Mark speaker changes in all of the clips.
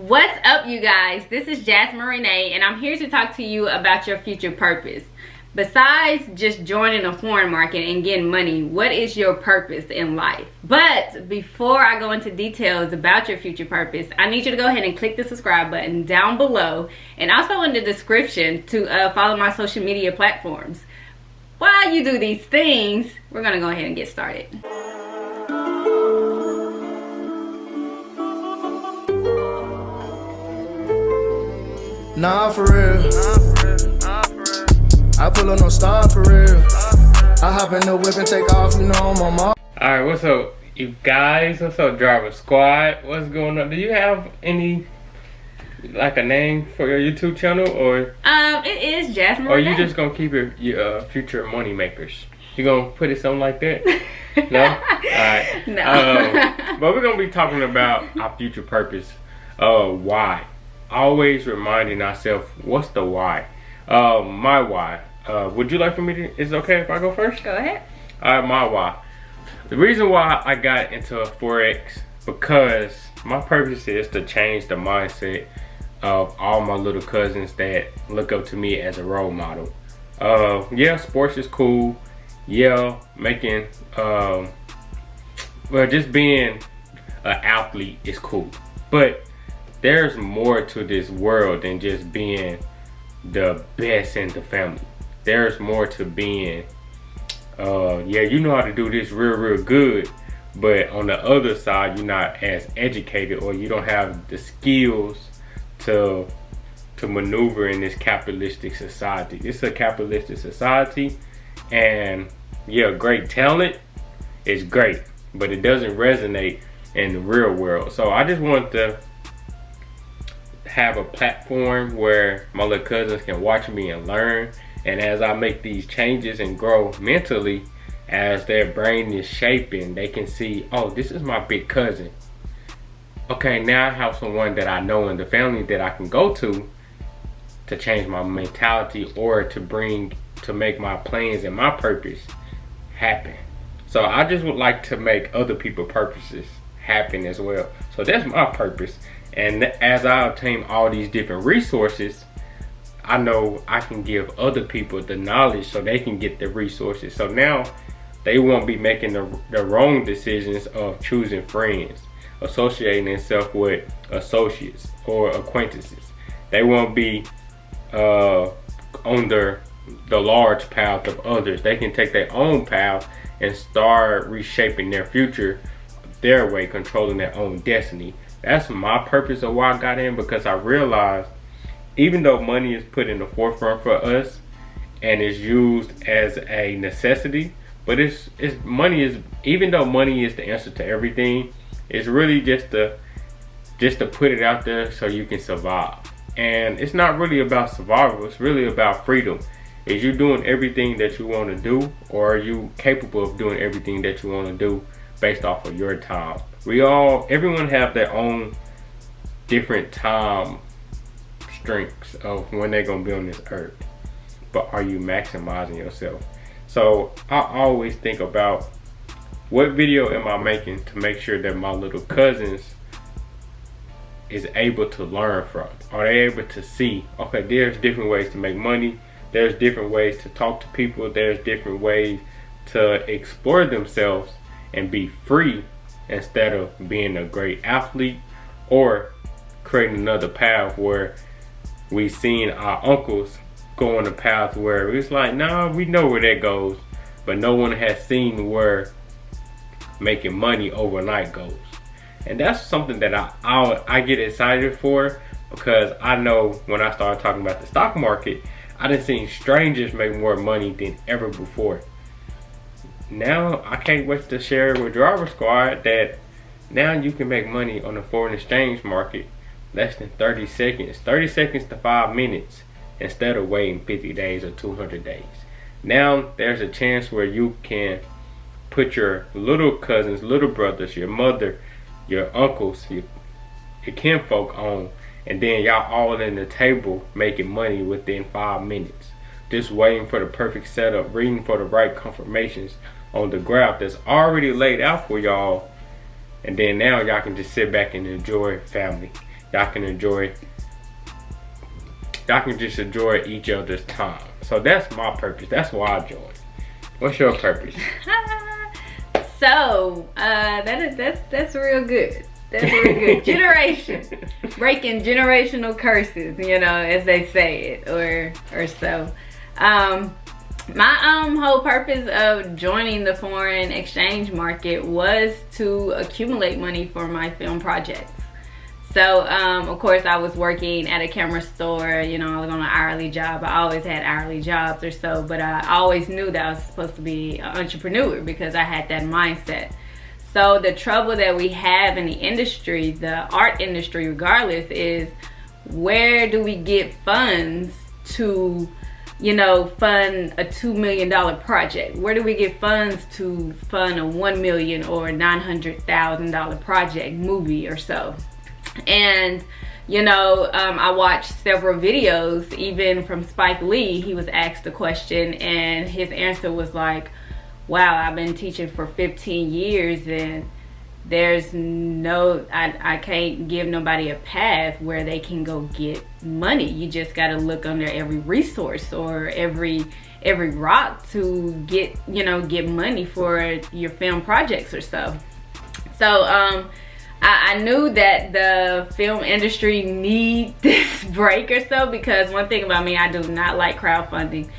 Speaker 1: What's up, you guys? This is Jasmine Renee, and I'm here to talk to you about your future purpose. Besides just joining a foreign market and getting money, what is your purpose in life? But before I go into details about your future purpose, I need you to go ahead and click the subscribe button down below, and also in the description to follow my social media platforms. While you do these things, we're gonna go ahead and get started.
Speaker 2: Nah, for real. I pull up no star for real. I hop in the whip and take off, you know I'm on my.
Speaker 3: Alright, what's up, you guys? What's up, Driver Squad? What's going on? Do you have any, like, a name for your YouTube channel, or?
Speaker 1: It is Jasmine
Speaker 3: Or
Speaker 1: Renee.
Speaker 3: you just gonna keep it your future money makers? You gonna put it something like that? No? Alright.
Speaker 1: No.
Speaker 3: But we're gonna be talking about our future purpose. Why? Always reminding ourselves, what's the why? My why. Would you like for me to, is it okay if I go first?
Speaker 1: Go ahead.
Speaker 3: Alright, my why. The reason why I got into Forex, because my purpose is to change the mindset of all my little cousins that look up to me as a role model. Yeah, sports is cool. Yeah, making, well, just being an athlete is cool. But there's more to this world than just being the best in the family. There's more to being, yeah, you know how to do this real good, but on the other side, you're not as educated, or you don't have the skills to maneuver in this capitalistic society. It's a capitalistic society, and yeah, great talent is great, but it doesn't resonate in the real world. So I just want to have a platform where my little cousins can watch me and learn, and as I make these changes and grow mentally, as their brain is shaping, they can see, oh, this is my big cousin. Okay, now I have someone that I know in the family that I can go to change my mentality, or to make my plans and my purpose happen. So I just would like to make other people's purposes happen as well. So that's my purpose. And as I obtain all these different resources, I know I can give other people the knowledge so they can get the resources. So now they won't be making the wrong decisions of choosing friends, associating themselves with associates or acquaintances. They won't be on the large path of others. They can take their own path and start reshaping their future their way, controlling their own destiny. That's my purpose of why I got in, because I realized even though money is put in the forefront for us and is used as a necessity, but it's money is, even though money is the answer to everything, it's really just to put it out there so you can survive. And it's not really about survival, it's really about freedom. Is you doing everything that you want to do, or are you capable of doing everything that you want to do based off of your time? Everyone have their own different time strengths of when they're gonna be on this earth, but are you maximizing yourself? So I always think about, what video am I making to make sure that my little cousins is able to learn from? Are they able to see, okay, there's different ways to make money, there's different ways to talk to people, there's different ways to explore themselves and be free, instead of being a great athlete or creating another path where we seen our uncles go on a path where it's like, nah, we know where that goes, but no one has seen where making money overnight goes. And that's something that I get excited for, because I know when I started talking about the stock market, I done seen strangers make more money than ever before. Now I can't wait to share with Driver Squad that now you can make money on the foreign exchange market less than 30 seconds to 5 minutes, instead of waiting 50 days or 200 days. Now there's a chance where you can put your little cousins, little brothers, your mother, your uncles, your kinfolk on, and then y'all all in the table making money within 5 minutes. Just waiting for the perfect setup, reading for the right confirmations on the graph that's already laid out for y'all, and then now y'all can just sit back and enjoy family. y'all can just enjoy each other's time. So that's my purpose. That's why I joined. What's your purpose?
Speaker 1: So that's real good. That's real good. Generation, breaking generational curses, you know, as they say it, or so. My whole purpose of joining the foreign exchange market was to accumulate money for my film projects. So of course I was working at a camera store, you know, I was on an hourly job. I always had hourly jobs or so, but I always knew that I was supposed to be an entrepreneur because I had that mindset. So the trouble that we have in the industry, the art industry regardless, is where do we get funds to, you know, fund a $2 million project? Where do we get funds to fund a $1 million or $900,000 project, movie or so? And you know, I watched several videos, even from Spike Lee. He was asked a question and his answer was like, wow, I've been teaching for 15 years and there's no, I can't give nobody a path where they can go get money. You just got to look under every resource or every rock to get, you know, get money for your film projects or so. So I knew that the film industry need this break or so, because one thing about me, I do not like crowdfunding.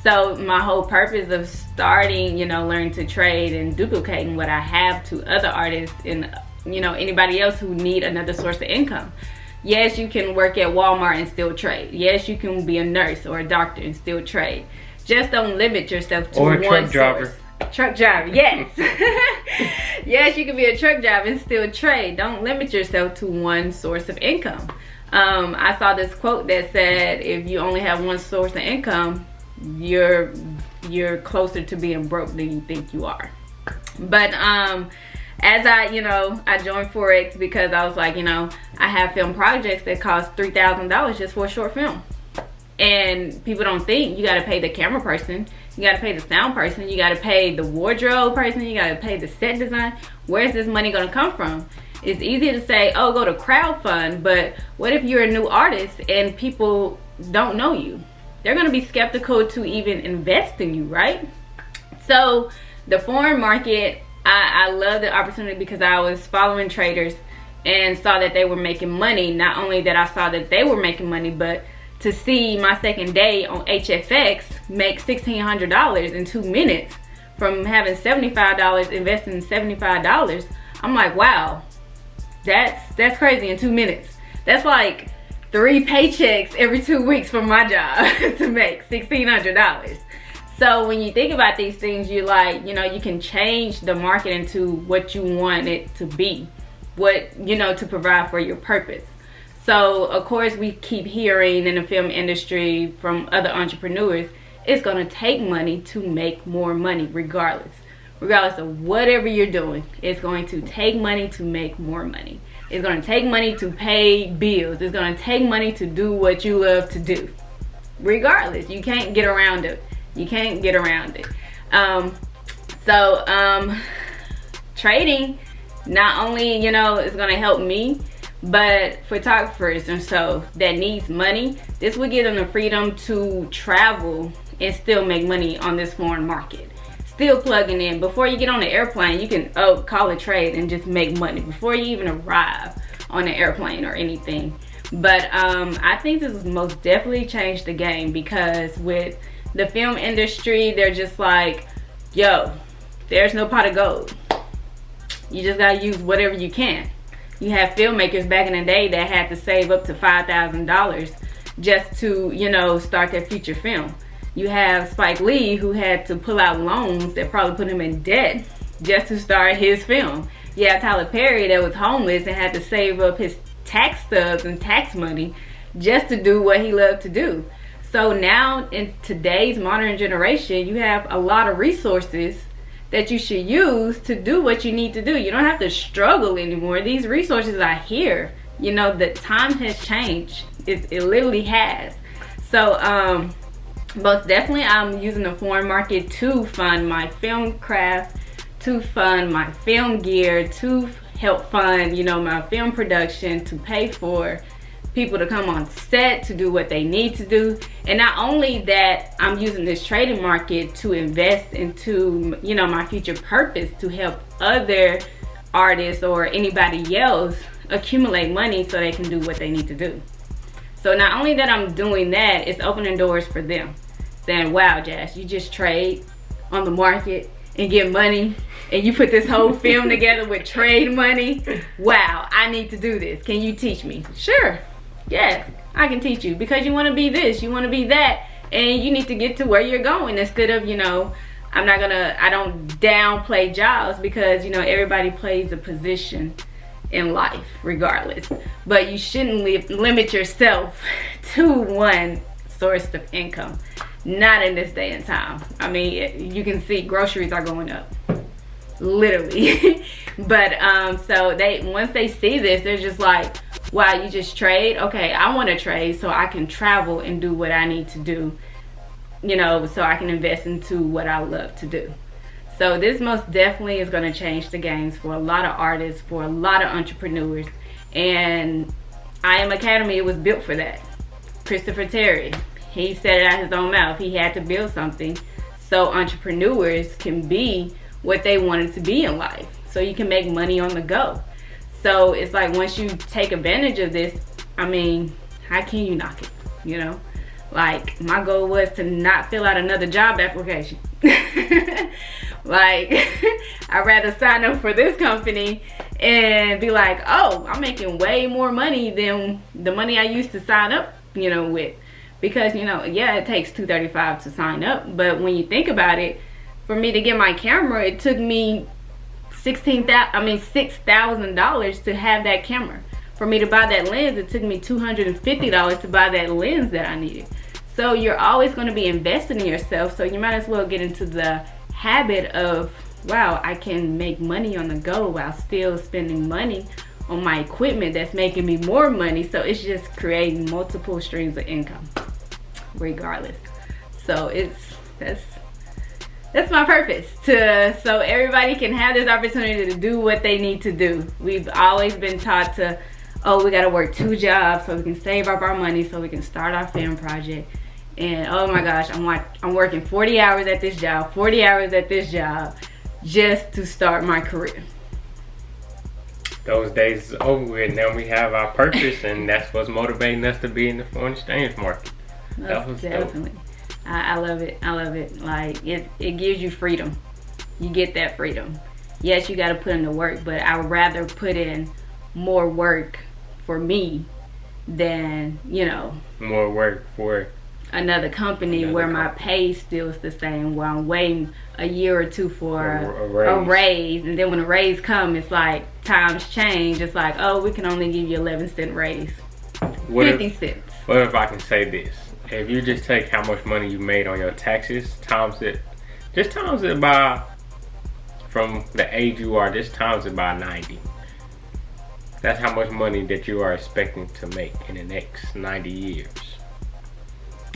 Speaker 1: So my whole purpose of starting, you know, learning to trade and duplicating what I have to other artists and, you know, anybody else who need another source of income. Yes, you can work at Walmart and still trade. Yes, you can be a nurse or a doctor and still trade. Just don't limit yourself to one
Speaker 3: truck driver.
Speaker 1: source. Truck driver, yes. Yes, you can be a truck driver and still trade. Don't limit yourself to one source of income. I saw this quote that said, if you only have one source of income, you're closer to being broke than you think you are. But as I joined Forex because I was like, you know, I have film projects that cost $3,000 just for a short film. And people don't think you got to pay the camera person, you got to pay the sound person, you got to pay the wardrobe person, you got to pay the set design. Where's this money going to come from? It's easy to say, oh, go to crowdfund, but what if you're a new artist and people don't know you? They're going to be skeptical to even invest in you, right? So the foreign market, I love the opportunity because I was following traders and saw that they were making money. Not only that I saw that they were making money, but to see my second day on HFX make $1,600 in 2 minutes from having $75, investing in $75, I'm like, wow, that's crazy in 2 minutes. That's like 3 paychecks every 2 weeks from my job to make $1,600. So when you think about these things, you're like, you know, you can change the market into what you want it to be, what, you know, to provide for your purpose. So of course we keep hearing in the film industry from other entrepreneurs, it's going to take money to make more money regardless of whatever you're doing. It's going to take money to make more money. It's going to take money to pay bills. It's going to take money to do what you love to do. Regardless, you can't get around it. You can't get around it. Trading not only, you know, is going to help me, but photographers and so that needs money, this will give them the freedom to travel and still make money on this foreign market. Still plugging in. Before you get on the airplane, you can call a trade and just make money before you even arrive on the airplane or anything. But I think this has most definitely changed the game, because with the film industry, they're just like, yo, there's no pot of gold. You just gotta use whatever you can. You have filmmakers back in the day that had to save up to $5,000 just to, you know, start their feature film. You have Spike Lee, who had to pull out loans that probably put him in debt just to start his film. You have Tyler Perry that was homeless and had to save up his tax stubs and tax money just to do what he loved to do. So now in today's modern generation, you have a lot of resources that you should use to do what you need to do. You don't have to struggle anymore. These resources are here. You know, the time has changed. It literally has. So most definitely I'm using the foreign market to fund my film craft, to fund my film gear, to help fund, you know, my film production, to pay for people to come on set to do what they need to do. And not only that, I'm using this trading market to invest into, you know, my future purpose, to help other artists or anybody else accumulate money so they can do what they need to do. So not only that I'm doing that, it's opening doors for them, saying, wow, Jazz, you just trade on the market and get money, and you put this whole film together with trade money. Wow, I need to do this. Can you teach me? Sure, yes, I can teach you, because you want to be this, you want to be that, and you need to get to where you're going. Instead of, you know, I don't downplay jobs, because, you know, everybody plays a position in life regardless, but you shouldn't limit yourself to one source of income. Not in this day and time. I mean, you can see groceries are going up, literally. But so once they see this, they're just like, wow, you just trade? Okay, I want to trade so I can travel and do what I need to do, you know, so I can invest into what I love to do. So this most definitely is going to change the games for a lot of artists, for a lot of entrepreneurs. And I Am Academy, it was built for that. Christopher Terry, he said it out his own mouth. He had to build something so entrepreneurs can be what they wanted to be in life, so you can make money on the go. So it's like, once you take advantage of this, I mean, how can you knock it, you know? Like, my goal was to not fill out another job application. Like, I'd rather sign up for this company and be like, oh, I'm making way more money than the money I used to sign up, you know, with. Because, you know, yeah, it takes $235 to sign up, but when you think about it, for me to get my camera, it took me $6,000 to have that camera. For me to buy that lens, it took me $250 to buy that lens that I needed. So you're always going to be investing in yourself, so you might as well get into the habit of, wow, I can make money on the go while still spending money on my equipment that's making me more money. So it's just creating multiple streams of income regardless. So that's my purpose, so everybody can have this opportunity to do what they need to do. We've always been taught to, oh, we got to work 2 jobs so we can save up our money so we can start our film project. And oh my gosh, I'm working 40 hours at this job, 40 hours at this job, just to start my career.
Speaker 3: Those days is over with. Now we have our purpose, and that's what's motivating us to be in the foreign exchange market. That was
Speaker 1: definitely dope. I love it. I love it. Like, it gives you freedom. You get that freedom. Yes, you got to put in the work, but I would rather put in more work for me than, you know,
Speaker 3: more work for
Speaker 1: another company where my pay still is the same, where I'm waiting a year or two for a raise. And then when a raise comes, it's like times change. It's like, oh, we can only give you 11-cent raise. 50 cents.
Speaker 3: What if I can say this? If you just take how much money you made on your taxes, times it by, from the age you are, just times it by 90. That's how much money that you are expecting to make in the next 90 years.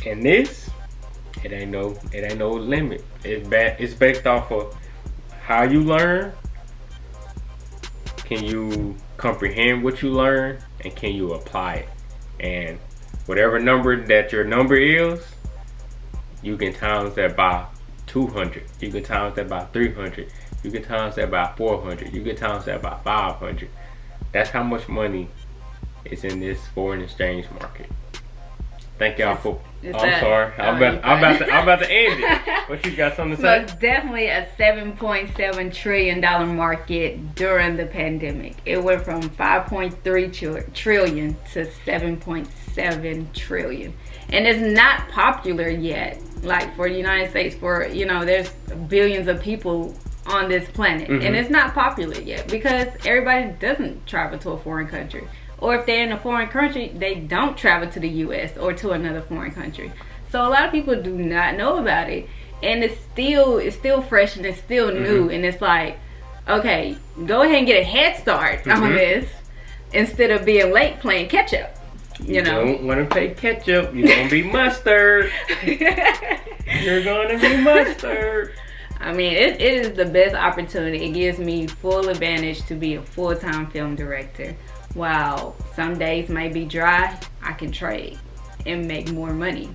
Speaker 3: And this, it ain't no limit. It's based off of how you learn. Can you comprehend what you learn, and can you apply it? And whatever number that your number is, you can times that by 200. You can times that by 300. You can times that by 400. You can times that by 500. That's how much money is in this foreign exchange market. Thank y'all for. I'm sorry. I'm about to end it. What you got something to say?
Speaker 1: So it's definitely a $7.7 trillion market during the pandemic. It went from 5.3 trillion to 7.7 trillion, and it's not popular yet. Like, for the United States, for, you know, there's billions of people on this planet, and it's not popular yet because everybody doesn't travel to a foreign country. Or if they're in a foreign country, they don't travel to the U.S. or to another foreign country. So a lot of people do not know about it. And it's still fresh and it's still new. And it's like, okay, go ahead and get a head start on this instead of being late playing catch up. You know?
Speaker 3: Don't want to play catch up. You're going to be mustard. You're going to be mustard.
Speaker 1: I mean, it is the best opportunity. It gives me full advantage to be a full-time film director. While some days may be dry, I can trade and make more money.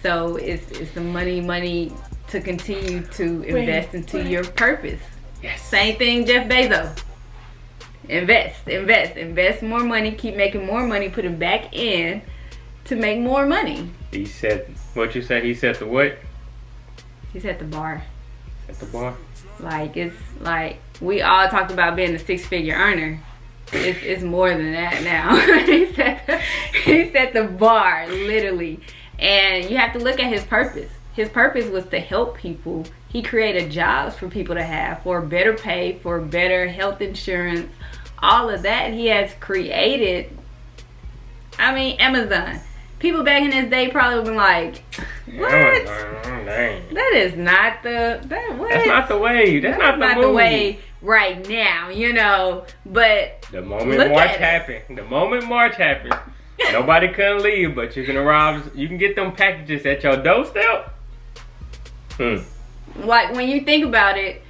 Speaker 1: So it's the money to continue to invest into your purpose.
Speaker 3: Yes.
Speaker 1: Same thing, Jeff Bezos. Invest more money, keep making more money, put it back in to make more money.
Speaker 3: He said, what you say? He said the what?
Speaker 1: He's at the bar.
Speaker 3: At the bar.
Speaker 1: Like, it's like we all talked about being a 6-figure earner. It's more than that now. He's at the bar, literally. And you have to look at his purpose. His purpose was to help people. He created jobs for people to have, for better pay, for better health insurance. All of that he has created. I mean, Amazon. People back in this day probably would be like, what? That is not the,
Speaker 3: That's not the way. That's not
Speaker 1: the way right now, you know. But
Speaker 3: the moment March happened, nobody couldn't leave, but you can arrive, you can get them packages at your doorstep.
Speaker 1: Like, when you think about it,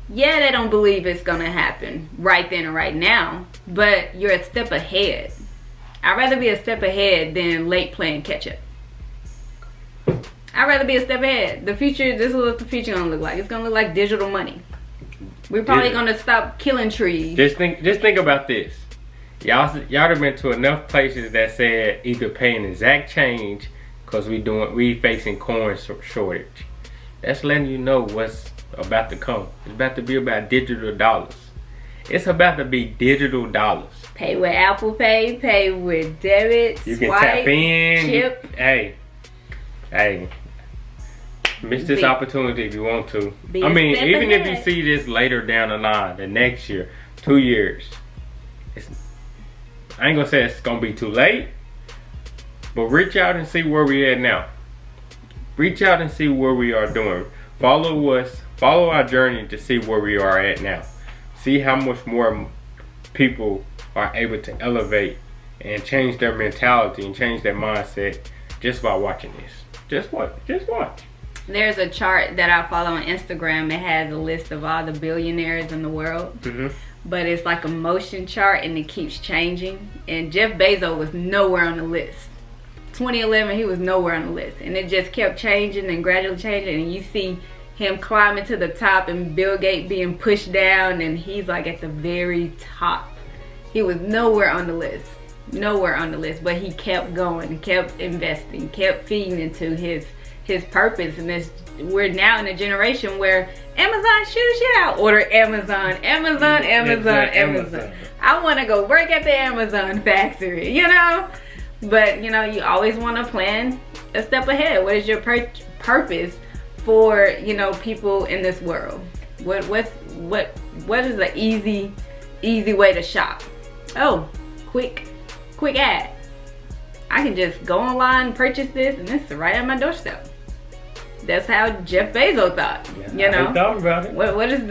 Speaker 1: yeah, they don't believe it's gonna happen right then and right now, but you're a step ahead. I'd rather be a step ahead than late playing catch up. I'd rather be a step ahead. The future, this is what the future gonna look like. It's gonna look like digital money. We're probably gonna stop killing trees.
Speaker 3: Just think about this. Y'all have been to enough places that said either pay an exact change because we facing corn shortage. That's letting you know what's about to come. It's about to be about digital dollars. It's about to be digital dollars.
Speaker 1: Pay with Apple Pay, pay with debit,
Speaker 3: you can
Speaker 1: swipe,
Speaker 3: tap in.
Speaker 1: chip.
Speaker 3: Hey, miss this opportunity if you want to. I mean, even if you see this later down the line, the next year, 2 years, I ain't gonna say it's gonna be too late, but reach out and see where we at now. Reach out and see where we are doing. Follow our journey to see where we are at now. See how much more people are able to elevate and change their mentality and change their mindset just by watching this. Just watch.
Speaker 1: There's a chart that I follow on Instagram. It has a list of all the billionaires in the world. But it's like a motion chart and it keeps changing. And Jeff Bezos was nowhere on the list. 2011, he was nowhere on the list. And it just kept changing and gradually changing. And you see him climbing to the top and Bill Gates being pushed down. And he's like at the very top. He was nowhere on the list. Nowhere on the list. But he kept going, kept investing, kept feeding into his purpose. And we're now in a generation where Amazon shit out. Order Amazon. I want to go work at the Amazon factory, you know? But, you know, you always want to plan a step ahead. What is your purpose for, you know, people in this world? What is an easy way to shop? Oh, quick ad. I can just go online, purchase this, and it's right at my doorstep. That's how Jeff Bezos thought. Yeah, you know,
Speaker 3: I thought about it.
Speaker 1: What is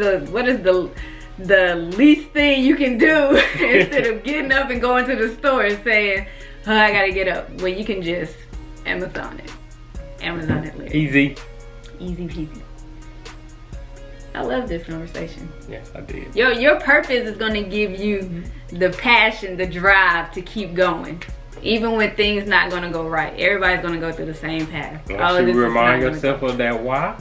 Speaker 1: the least thing you can do instead of getting up and going to the store and saying, oh, I gotta get up. Well, you can just Amazon it later.
Speaker 3: Easy
Speaker 1: Peasy. I love this conversation.
Speaker 3: Yes, I did.
Speaker 1: Your purpose is gonna give you the passion, the drive to keep going. Even when things not gonna go right. Everybody's gonna go through the same path.
Speaker 3: Once you remind yourself of that why,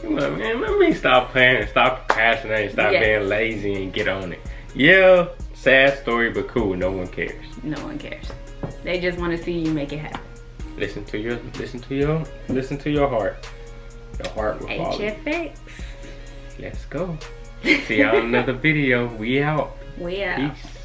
Speaker 3: you're like, man, let me stop playing, stop procrastinating, stop being lazy and get on it. Yeah, sad story, but cool. No one cares.
Speaker 1: No one cares. They just want to see you make it happen.
Speaker 3: Listen to your heart. Your heart will follow.
Speaker 1: HFX.
Speaker 3: Let's go. See y'all in another video. We out.
Speaker 1: We out.
Speaker 3: Peace.